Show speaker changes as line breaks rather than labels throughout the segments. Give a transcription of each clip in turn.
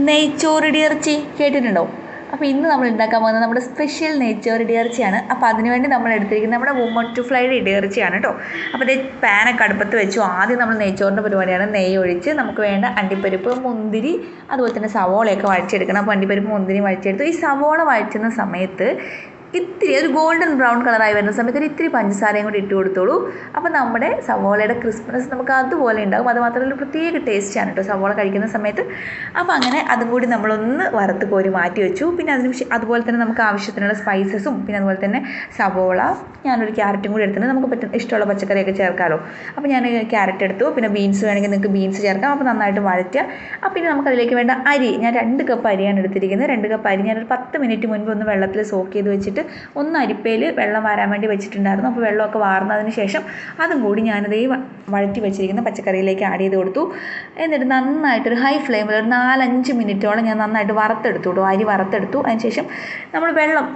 നെയ്ച്ചോറിടിയിറച്ചി കേട്ടിട്ടുണ്ടോ? അപ്പോൾ ഇന്ന് നമ്മൾ ഉണ്ടാക്കാൻ പോകുന്നത് നമ്മുടെ സ്പെഷ്യൽ നെയ്ച്ചോറിടിയിറച്ചിയാണ്. അപ്പോൾ അതിനുവേണ്ടി നമ്മൾ എടുത്തിരിക്കുന്നത് നമ്മുടെ വുമൺ ടു ഫ്ലൈയുടെ ഇടിയിറച്ചിയാണ് കേട്ടോ. അപ്പോൾ ഇത് പാനൊക്കെ അടുപ്പത്ത് വെച്ചു. ആദ്യം നമ്മൾ നെയ്ച്ചോറിൻ്റെ പരിപാടിയാണ്. നെയ്യ് ഒഴിച്ച് നമുക്ക് വേണ്ട അണ്ടിപ്പരിപ്പ്, മുന്തിരി, അതുപോലെ തന്നെ സവോളയൊക്കെ വഴച്ചെടുക്കണം. അപ്പോൾ അണ്ടിപ്പരിപ്പ്, മുന്തിരി വഴച്ചെടുത്തു. ഈ സവോള വഴറ്റുന്ന സമയത്ത് ഇത്തിരി ഒരു ഗോൾഡൻ ബ്രൗൺ കളറായി വരുന്ന സമയത്ത് ഒരു ഇത്തിരി പഞ്ചസാരയും കൂടി ഇട്ട് കൊടുത്തോളൂ. അപ്പോൾ നമ്മുടെ സവോളയുടെ ക്രിസ്പിനെസ് നമുക്ക് അതുപോലെ ഉണ്ടാകും. അത് മാത്രമല്ല ഒരു പ്രത്യേക ടേസ്റ്റാണ് കേട്ടോ സവോള കഴിക്കുന്ന സമയത്ത്. അപ്പോൾ അങ്ങനെ അതും കൂടി നമ്മളൊന്ന് വറുത്ത് കോരി മാറ്റി വെച്ചു. പിന്നെ അതുപോലെ തന്നെ നമുക്ക് ആവശ്യത്തിനുള്ള സ്പൈസസും പിന്നെ അതുപോലെ തന്നെ സവോള, ഞാനൊരു ക്യാരറ്റും കൂടി എടുത്തിട്ട് നമുക്ക് ഇഷ്ടമുള്ള പച്ചക്കറിയൊക്കെ ചേർക്കാമല്ലോ. അപ്പോൾ ഞാൻ ക്യാരറ്റ് എടുത്തു. പിന്നെ ബീൻസ് വേണമെങ്കിൽ നിങ്ങൾക്ക് ബീൻസ് ചേർക്കാം. അപ്പോൾ നന്നായിട്ട് വഴറ്റുക. അപ്പോൾ പിന്നെ നമുക്കതിലേക്ക് വേണ്ട അരി, ഞാൻ 2 കപ്പ് അരിയാണ് എടുത്തിരിക്കുന്നത്. 2 കപ്പ് അരി ഞാനൊരു 10 മിനിറ്റ് മുൻപ് ഒന്ന് വെള്ളത്തിൽ സോക്ക് ചെയ്ത് വെച്ചിട്ട് ഒന്ന് അരിപ്പയിൽ വെള്ളം വാരാൻ വേണ്ടി വെച്ചിട്ടുണ്ടായിരുന്നു. അപ്പോൾ വെള്ളമൊക്കെ വാർന്നതിന് ശേഷം അതും കൂടി ഞാനത് ഈ വഴറ്റി വെച്ചിരിക്കുന്ന പച്ചക്കറിയിലേക്ക് ആഡ് ചെയ്ത് കൊടുത്തു. എന്നിട്ട് നന്നായിട്ടൊരു ഹൈ ഫ്ലെയിമിൽ ഒരു 4-5 മിനിറ്റോളം ഞാൻ നന്നായിട്ട് വറുത്തെടുത്തു കേട്ടോ. അരി വറുത്തെടുത്തു. അതിനുശേഷം നമ്മൾ വെള്ളം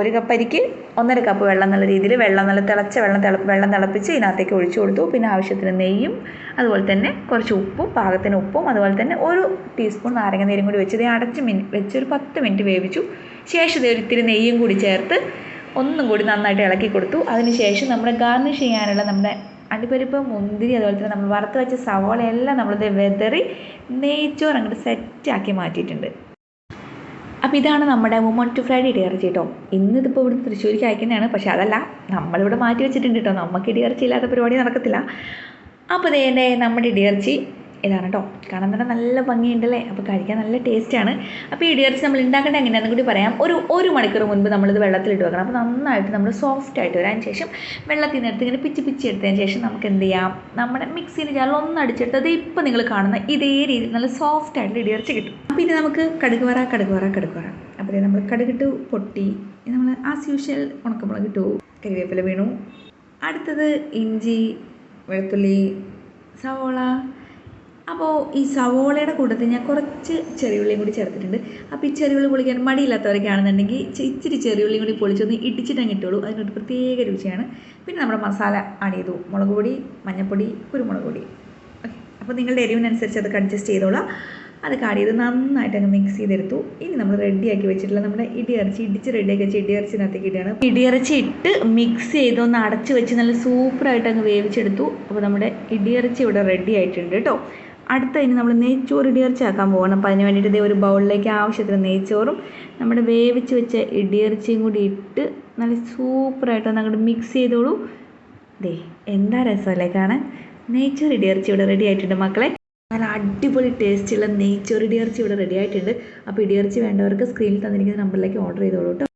1 കപ്പ് അരിക്ക് 1.5 കപ്പ് വെള്ളം എന്നുള്ള രീതിയിൽ നല്ല തിളച്ച വെള്ളം തിളപ്പിച്ച് ഇതിനകത്തേക്ക് ഒഴിച്ചു കൊടുത്തു. പിന്നെ ആവശ്യത്തിന് നെയ്യും അതുപോലെ തന്നെ കുറച്ച് ഉപ്പും, പാകത്തിന് ഉപ്പും, അതുപോലെ തന്നെ 1 ടീസ്പൂൺ നാരങ്ങ നീരും കൂടി വെച്ച് അടച്ച് വെച്ച് ഒരു 10 മിനിറ്റ് വേവിച്ചു. ശേഷം ഇത്തിരി നെയ്യും കൂടി ചേർത്ത് ഒന്നും കൂടി നന്നായിട്ട് ഇളക്കി കൊടുത്തു. അതിനുശേഷം നമ്മുടെ ഗാർണിഷ് ചെയ്യാനുള്ള നമ്മുടെ അണ്ടിപ്പരിപ്പ്, മുന്തിരി, അതുപോലെ തന്നെ നമ്മൾ വറുത്ത് വെച്ച സവോള എല്ലാം നമ്മളിത് വെതറി നെയ്ച്ചോറ് അങ്ങോട്ട് സെറ്റാക്കി മാറ്റിയിട്ടുണ്ട്. അപ്പോൾ ഇതാണ് നമ്മുടെ വുമൺ ടു ഫ്രൈഡ് ഇടിയിറച്ചി കേട്ടോ. ഇന്നിതിപ്പോൾ ഇവിടെ തൃശ്ശൂരിക്ക് അയക്കുന്നതാണ്. പക്ഷേ അതല്ല, നമ്മളിവിടെ മാറ്റി വെച്ചിട്ടുണ്ട് കേട്ടോ. നമുക്ക് ഇടിയിറച്ചി ഇല്ലാത്ത പരിപാടി നടക്കത്തില്ല. അപ്പോൾ ഇതേ നമ്മുടെ ഇടിയിറച്ചി ഇതാണ് കേട്ടോ. കാണാൻ തന്നെ നല്ല ഭംഗിയുണ്ടല്ലേ. അപ്പോൾ കഴിക്കാൻ നല്ല ടേസ്റ്റാണ്. അപ്പോൾ ഈ ഇടിയിറച്ചി നമ്മൾ ഉണ്ടാക്കേണ്ടത് എങ്ങനെയാണെന്ന് കൂടി പറയാം. ഒരു മണിക്കൂർ മുൻപ് നമ്മളിത് വെള്ളത്തിലിട്ട് വെക്കണം. അപ്പോൾ നന്നായിട്ട് നമ്മൾ സോഫ്റ്റ് ആയിട്ട് വരാൻ ശേഷം വെള്ളത്തിൽ നിന്ന് എടുത്ത് ഇങ്ങനെ പിച്ചി എടുത്തതിന് ശേഷം നമുക്ക് എന്ത് ചെയ്യാം, നമ്മുടെ മിക്സിയിൽ ജാറിൽ ഒന്നടിച്ചെടുത്തത് ഇപ്പോൾ നിങ്ങൾ കാണുന്ന ഇതേ രീതിയിൽ നല്ല സോഫ്റ്റ് ആയിട്ട് ഇടിയിറച്ചി കിട്ടും. അപ്പോൾ ഇത് നമുക്ക് കടുക് വറ. അപ്പോൾ നമ്മൾ കടുകിട്ട് പൊട്ടി, നമ്മൾ ആസ് യൂഷ്വൽ ഉണക്കമുളക് ഇട്ടു, കരിവേപ്പില വീണു. അടുത്തത് ഇഞ്ചി, വെളുത്തുള്ളി, സവോള. അപ്പോൾ ഈ സവോളയുടെ കൂട്ടത്തിൽ ഞാൻ കുറച്ച് ചെറിയുള്ളിയും കൂടി ചേർത്തിട്ടുണ്ട്. അപ്പോൾ ഈ ചെറിയുള്ളി പൊളിക്കാൻ മടിയില്ലാത്തവരൊക്കെയാണെന്നുണ്ടെങ്കിൽ ഇച്ചിരി ചെറിയുള്ളിയും കൂടി പൊളിച്ചൊന്ന് ഇടിച്ചിട്ടങ്ങ് ഇട്ടോളൂ. അതിനൊരു പ്രത്യേക രുചിയാണ്. പിന്നെ നമ്മുടെ മസാല ആഡ് ചെയ്തു. മുളക് പൊടി, മഞ്ഞൾപ്പൊടി, കുരുമുളക് പൊടി. ഓക്കെ, അപ്പോൾ നിങ്ങളുടെ എരിവിനനുസരിച്ച് അതൊക്കെ അഡ്ജസ്റ്റ് ചെയ്തോളാം. അത് ആഡ് ചെയ്ത് നന്നായിട്ട് അങ്ങ് മിക്സ് ചെയ്തെടുത്തു. ഇനി നമ്മൾ റെഡിയാക്കി വെച്ചിട്ടുള്ള നമ്മുടെ ഇടിച്ച് റെഡിയാക്കി വെച്ച ഇടിയിറച്ചിനകത്തേക്ക് ഇടുകയാണ്. ഇടിയിറച്ചി ഇട്ട് മിക്സ് ചെയ്ത് ഒന്ന് അടച്ച് വെച്ച് നല്ല സൂപ്പറായിട്ട് അങ്ങ് വേവിച്ചെടുത്തു. അപ്പോൾ നമ്മുടെ ഇടിയിറച്ചി ഇവിടെ റെഡി ആയിട്ടുണ്ട് കേട്ടോ. അടുത്ത ഇനി നമ്മൾ നെയ്ച്ചോറ് ഇടിയിറച്ചി ആക്കാൻ പോകണം. അപ്പോൾ അതിന് വേണ്ടിയിട്ട് ഒരു ബൗളിലേക്ക് ആവശ്യത്തിന് നെയ്ച്ചോറും നമ്മുടെ വേവിച്ച് വെച്ച ഇടിയിറച്ചിയും കൂടി ഇട്ട് നല്ല സൂപ്പറായിട്ട് ഒന്ന് അങ്ങോട്ട് മിക്സ് ചെയ്തോളൂ. എന്താ രസമല്ലേ കാണാൻ. നെയ്ച്ചോറ് ഇടിയിറച്ചി ഇവിടെ റെഡി ആയിട്ടുണ്ട് മക്കളെ. നല്ല അടിപൊളി ടേസ്റ്റുള്ള നെയ്ച്ചോറ് ഇടിയിറച്ചി ഇവിടെ റെഡി ആയിട്ടുണ്ട്. അപ്പോൾ ഇടിയിറച്ചി വേണ്ടവർക്ക് സ്ക്രീനിൽ തന്നിരിക്കുന്ന നമ്പറിലേക്ക് ഓർഡർ ചെയ്തോളൂ കേട്ടോ.